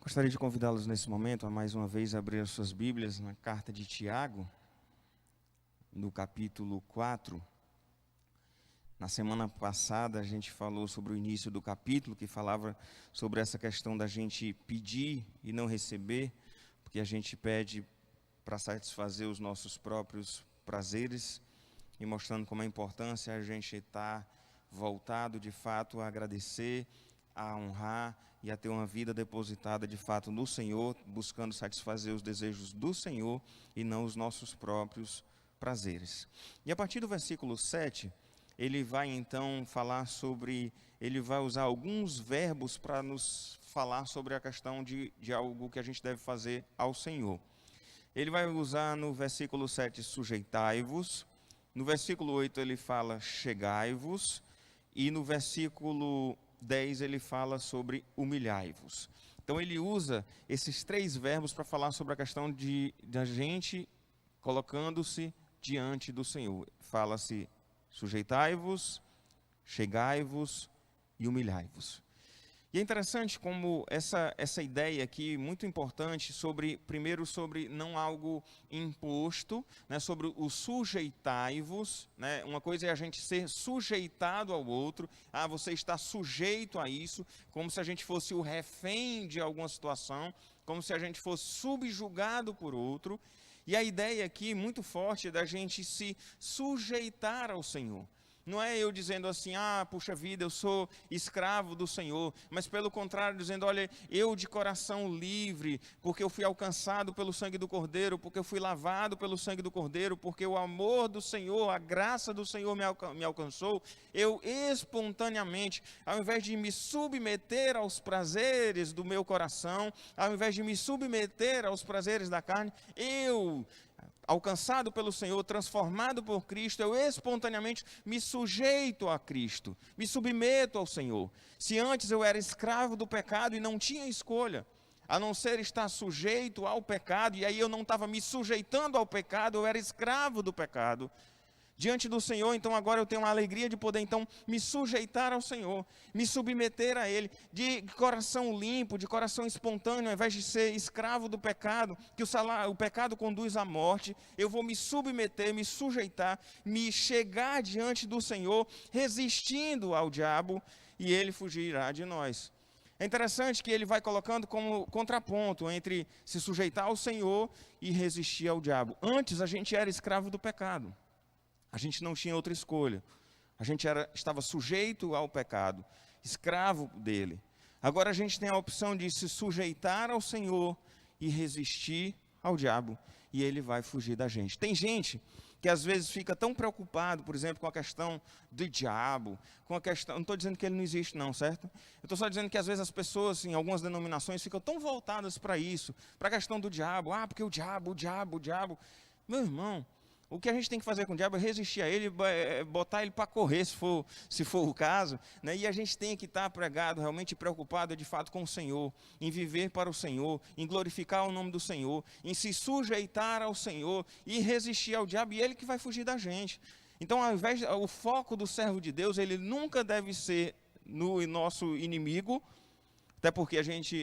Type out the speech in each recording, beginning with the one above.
Gostaria de convidá-los nesse momento a mais uma vez abrir as suas Bíblias na carta de Tiago, no capítulo 4. Na semana passada a gente falou sobre o início do capítulo, que falava sobre essa questão da gente pedir e não receber, porque a gente pede para satisfazer os nossos próprios prazeres, e mostrando como é importante a gente estar voltado de fato a agradecer, a honrar e a ter uma vida depositada de fato no Senhor, buscando satisfazer os desejos do Senhor e não os nossos próprios prazeres. E a partir do versículo 7, ele vai então falar sobre, ele vai usar alguns verbos para nos falar sobre a questão de algo que a gente deve fazer ao Senhor. Ele vai usar no versículo 7, sujeitai-vos, no versículo 8 ele fala chegai-vos, e no versículo 10 ele fala sobre humilhai-vos. Então ele usa esses três verbos para falar sobre a questão da gente colocando-se diante do Senhor. Fala-se sujeitai-vos, chegai-vos e humilhai-vos. E é interessante como essa ideia aqui, muito importante, primeiro sobre não algo imposto, né, sobre o sujeitai-vos, né, uma coisa é a gente ser sujeitado ao outro, você está sujeito a isso, como se a gente fosse o refém de alguma situação, como se a gente fosse subjugado por outro, e a ideia aqui, muito forte, é da gente se sujeitar ao Senhor. Não é eu dizendo assim, puxa vida, eu sou escravo do Senhor, mas pelo contrário, dizendo, olha, eu de coração livre, porque eu fui alcançado pelo sangue do Cordeiro, porque eu fui lavado pelo sangue do Cordeiro, porque o amor do Senhor, a graça do Senhor me alcançou, eu espontaneamente, ao invés de me submeter aos prazeres do meu coração, ao invés de me submeter aos prazeres da carne, eu, alcançado pelo Senhor, transformado por Cristo, eu espontaneamente me sujeito a Cristo, me submeto ao Senhor. Se antes eu era escravo do pecado e não tinha escolha, a não ser estar sujeito ao pecado, e aí eu não estava me sujeitando ao pecado, eu era escravo do pecado. Diante do Senhor, então agora eu tenho a alegria de poder então me sujeitar ao Senhor, me submeter a Ele, de coração limpo, de coração espontâneo, ao invés de ser escravo do pecado, que o pecado conduz à morte, eu vou me submeter, me sujeitar, me chegar diante do Senhor, resistindo ao diabo, e ele fugirá de nós. É interessante que ele vai colocando como contraponto entre se sujeitar ao Senhor e resistir ao diabo. Antes a gente era escravo do pecado. A gente não tinha outra escolha. A gente estava sujeito ao pecado, escravo dele. Agora a gente tem a opção de se sujeitar ao Senhor e resistir ao diabo, e ele vai fugir da gente. Tem gente que às vezes fica tão preocupado, por exemplo, com a questão do diabo, com a questão, não estou dizendo que ele não existe não, certo? Eu estou só dizendo que às vezes as pessoas, em algumas denominações, ficam tão voltadas para isso, para a questão do diabo, porque o diabo. Meu irmão, o que a gente tem que fazer com o diabo é resistir a ele, botar ele para correr, se for o caso, né? E a gente tem que estar pregado, realmente preocupado de fato com o Senhor, em viver para o Senhor, em glorificar o nome do Senhor, em se sujeitar ao Senhor e resistir ao diabo, e ele que vai fugir da gente. Então, o foco do servo de Deus, ele nunca deve ser no nosso inimigo, até porque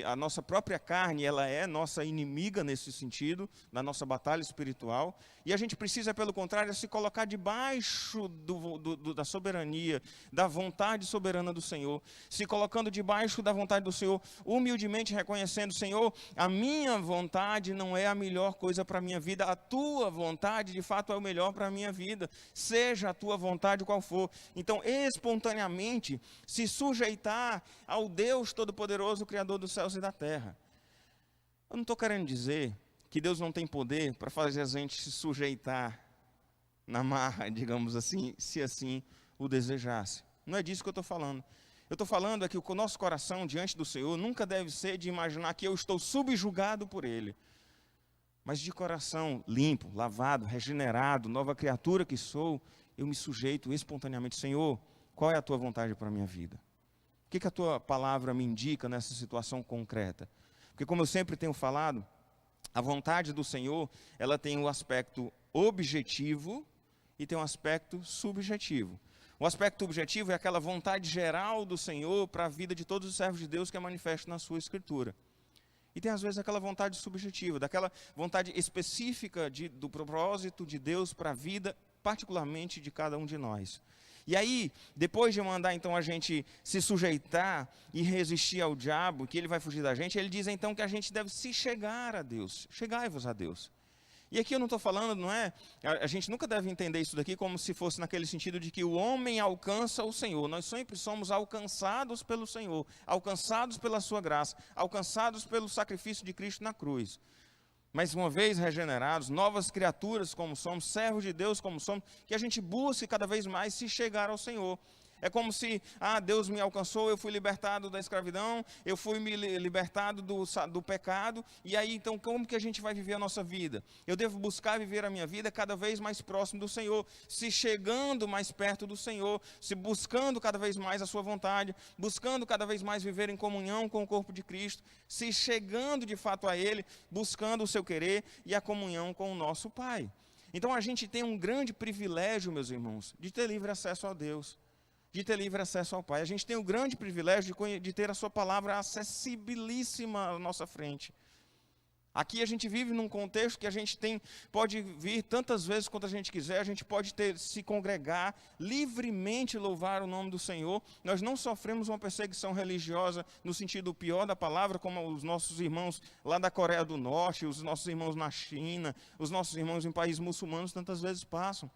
a nossa própria carne, ela é nossa inimiga nesse sentido, na nossa batalha espiritual, e a gente precisa, pelo contrário, se colocar debaixo da soberania, da vontade soberana do Senhor, se colocando debaixo da vontade do Senhor, humildemente reconhecendo, Senhor, a minha vontade não é a melhor coisa para a minha vida, a tua vontade, de fato, é o melhor para a minha vida, seja a tua vontade qual for. Então, espontaneamente, se sujeitar ao Deus Todo-Poderoso, o Criador dos céus e da terra. Eu não estou querendo dizer que Deus não tem poder para fazer a gente se sujeitar na marra, digamos assim, se assim o desejasse. Não é disso que eu estou falando. Eu estou falando é que o nosso coração diante do Senhor nunca deve ser de imaginar que eu estou subjugado por Ele, mas de coração limpo, lavado, regenerado, nova criatura que sou, eu me sujeito espontaneamente. Senhor, qual é a tua vontade para a minha vida? O que a tua palavra me indica nessa situação concreta? Porque como eu sempre tenho falado, a vontade do Senhor, ela tem um aspecto objetivo e tem um aspecto subjetivo. O aspecto objetivo é aquela vontade geral do Senhor para a vida de todos os servos de Deus que é manifesto na sua Escritura. E tem às vezes aquela vontade subjetiva, daquela vontade específica do propósito de Deus para a vida, particularmente de cada um de nós. E aí, depois de mandar então a gente se sujeitar e resistir ao diabo, que ele vai fugir da gente, ele diz então que a gente deve se chegar a Deus. Chegai-vos a Deus. E aqui eu não estou falando, não é? A gente nunca deve entender isso daqui como se fosse naquele sentido de que o homem alcança o Senhor. Nós sempre somos alcançados pelo Senhor, alcançados pela sua graça, alcançados pelo sacrifício de Cristo na cruz. Mas uma vez regenerados, novas criaturas como somos, servos de Deus como somos, que a gente busque cada vez mais se chegar ao Senhor. É como se, Deus me alcançou, eu fui libertado da escravidão, eu fui libertado do pecado, e aí então como que a gente vai viver a nossa vida? Eu devo buscar viver a minha vida cada vez mais próximo do Senhor, se chegando mais perto do Senhor, se buscando cada vez mais a sua vontade, buscando cada vez mais viver em comunhão com o corpo de Cristo, se chegando de fato a Ele, buscando o seu querer e a comunhão com o nosso Pai. Então a gente tem um grande privilégio, meus irmãos, de ter livre acesso a Deus, de ter livre acesso ao Pai. A gente tem o grande privilégio de ter a sua palavra acessibilíssima à nossa frente. Aqui a gente vive num contexto que a gente pode vir tantas vezes quanto a gente quiser, a gente pode se congregar, livremente louvar o nome do Senhor. Nós não sofremos uma perseguição religiosa no sentido pior da palavra, como os nossos irmãos lá da Coreia do Norte, os nossos irmãos na China, os nossos irmãos em países muçulmanos tantas vezes passam.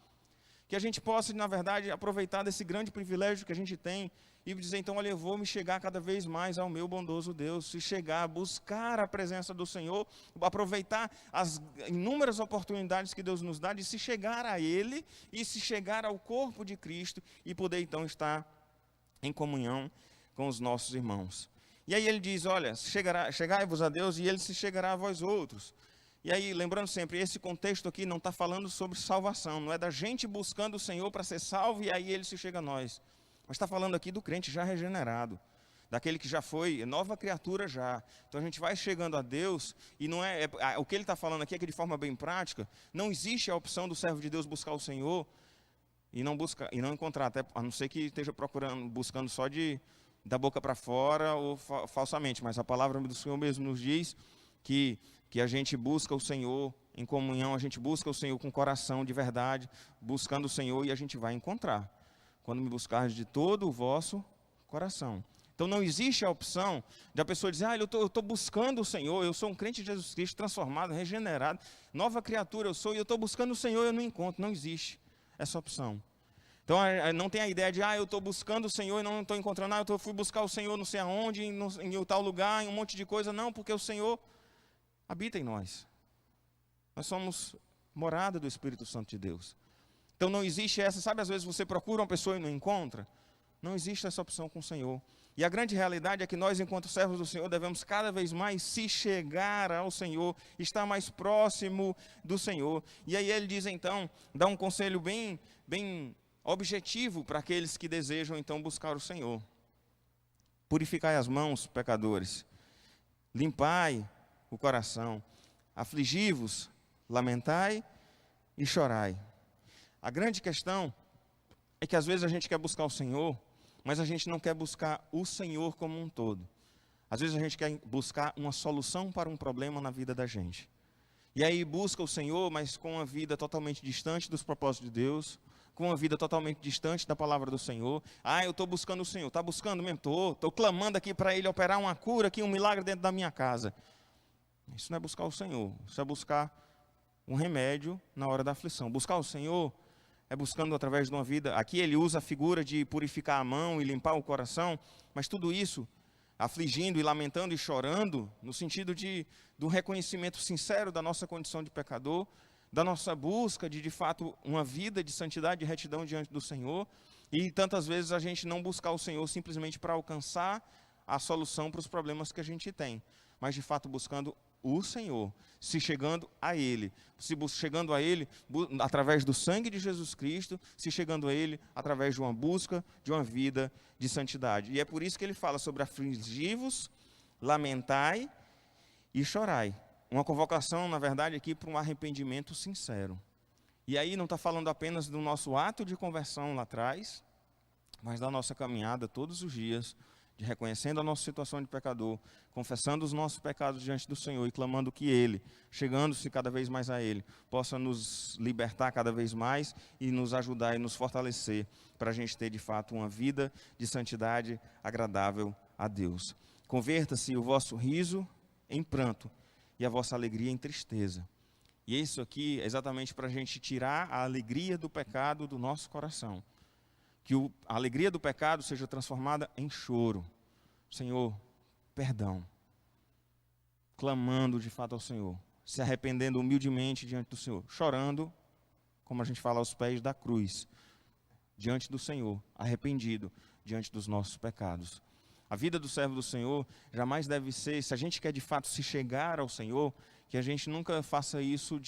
Que a gente possa, na verdade, aproveitar desse grande privilégio que a gente tem e dizer, então, olha, eu vou me chegar cada vez mais ao meu bondoso Deus, se chegar, buscar a presença do Senhor, aproveitar as inúmeras oportunidades que Deus nos dá de se chegar a Ele e se chegar ao corpo de Cristo e poder, então, estar em comunhão com os nossos irmãos. E aí ele diz, olha, chegai-vos a Deus e Ele se chegará a vós outros. E aí, lembrando sempre, esse contexto aqui não está falando sobre salvação, não é da gente buscando o Senhor para ser salvo e aí Ele se chega a nós. Mas está falando aqui do crente já regenerado, daquele que já foi nova criatura já. Então a gente vai chegando a Deus e não o que ele está falando aqui é que de forma bem prática, não existe a opção do servo de Deus buscar o Senhor e não encontrar, até a não ser que esteja buscando só da boca para fora ou falsamente, mas a palavra do Senhor mesmo nos diz que a gente busca o Senhor em comunhão, a gente busca o Senhor com coração de verdade, buscando o Senhor e a gente vai encontrar. Quando me buscares de todo o vosso coração. Então não existe a opção de a pessoa dizer, eu estou buscando o Senhor, eu sou um crente de Jesus Cristo, transformado, regenerado, nova criatura eu sou, e eu estou buscando o Senhor e eu não encontro. Não existe essa opção. Então não tem a ideia de, eu estou buscando o Senhor e não estou encontrando, eu fui buscar o Senhor não sei aonde, em tal lugar, em um monte de coisa. Não, porque o Senhor habita em nós. Nós somos morada do Espírito Santo de Deus. Então não existe essa, sabe, às vezes você procura uma pessoa e não encontra. Não existe essa opção com o Senhor. E a grande realidade é que nós, enquanto servos do Senhor, devemos cada vez mais se chegar ao Senhor, estar mais próximo do Senhor. E aí ele diz então, dá um conselho bem objetivo para aqueles que desejam então buscar o Senhor. Purificai as mãos, pecadores. Limpai o coração. Afligi-vos, lamentai e chorai. A grande questão é que às vezes a gente quer buscar o Senhor, mas a gente não quer buscar o Senhor como um todo. Às vezes a gente quer buscar uma solução para um problema na vida da gente. E aí busca o Senhor, mas com uma vida totalmente distante dos propósitos de Deus, com uma vida totalmente distante da palavra do Senhor. Eu estou buscando o Senhor. Está buscando mesmo? Estou clamando aqui para Ele operar uma cura aqui, um milagre dentro da minha casa. Isso não é buscar o Senhor, isso é buscar um remédio na hora da aflição. Buscar o Senhor é buscando através de uma vida. Aqui ele usa a figura de purificar a mão e limpar o coração, mas tudo isso afligindo e lamentando e chorando, no sentido do reconhecimento sincero da nossa condição de pecador, da nossa busca de fato, uma vida de santidade e retidão diante do Senhor, e tantas vezes a gente não buscar o Senhor simplesmente para alcançar a solução para os problemas que a gente tem, mas de fato buscando o Senhor, se chegando a Ele, chegando a Ele através do sangue de Jesus Cristo, se chegando a Ele através de uma busca, de uma vida de santidade. E é por isso que ele fala sobre afligi-vos, lamentai e chorai. Uma convocação, na verdade, aqui para um arrependimento sincero. E aí não está falando apenas do nosso ato de conversão lá atrás, mas da nossa caminhada todos os dias, de reconhecendo a nossa situação de pecador, confessando os nossos pecados diante do Senhor e clamando que Ele, chegando-se cada vez mais a Ele, possa nos libertar cada vez mais e nos ajudar e nos fortalecer para a gente ter de fato uma vida de santidade agradável a Deus. Converta-se o vosso riso em pranto e a vossa alegria em tristeza. E isso aqui é exatamente para a gente tirar a alegria do pecado do nosso coração. Que a alegria do pecado seja transformada em choro. Senhor, perdão. Clamando de fato ao Senhor. Se arrependendo humildemente diante do Senhor. Chorando, como a gente fala, aos pés da cruz. Diante do Senhor. Arrependido diante dos nossos pecados. A vida do servo do Senhor jamais deve ser, se a gente quer de fato se chegar ao Senhor, que a gente nunca faça isso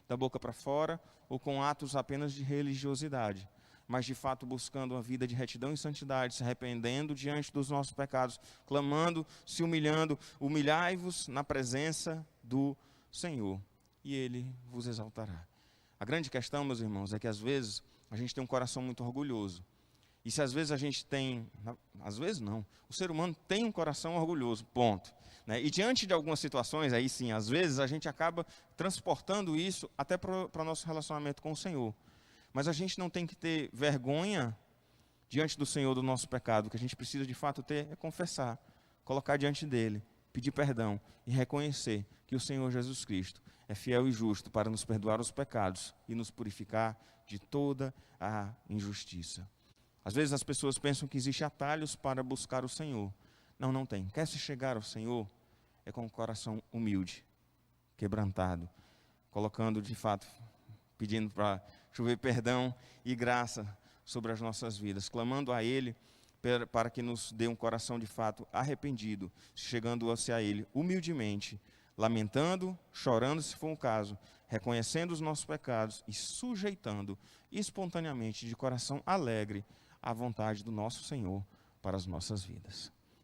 da boca para fora ou com atos apenas de religiosidade. Mas de fato buscando uma vida de retidão e santidade, se arrependendo diante dos nossos pecados, clamando, se humilhando, humilhai-vos na presença do Senhor, e Ele vos exaltará. A grande questão, meus irmãos, é que às vezes a gente tem um coração muito orgulhoso, e se às vezes a gente tem, às vezes não, o ser humano tem um coração orgulhoso, ponto. E diante de algumas situações, aí sim, às vezes a gente acaba transportando isso até para o nosso relacionamento com o Senhor. Mas a gente não tem que ter vergonha diante do Senhor do nosso pecado. O que a gente precisa de fato ter é confessar, colocar diante dEle, pedir perdão e reconhecer que o Senhor Jesus Cristo é fiel e justo para nos perdoar os pecados e nos purificar de toda a injustiça. Às vezes as pessoas pensam que existem atalhos para buscar o Senhor. Não, não tem. Quer se chegar ao Senhor? É com o coração humilde, quebrantado, colocando de fato, pedindo para chover perdão e graça sobre as nossas vidas, clamando a Ele para que nos dê um coração de fato arrependido, chegando-se a Ele humildemente, lamentando, chorando se for o caso, reconhecendo os nossos pecados e sujeitando espontaneamente, de coração alegre, à vontade do nosso Senhor para as nossas vidas.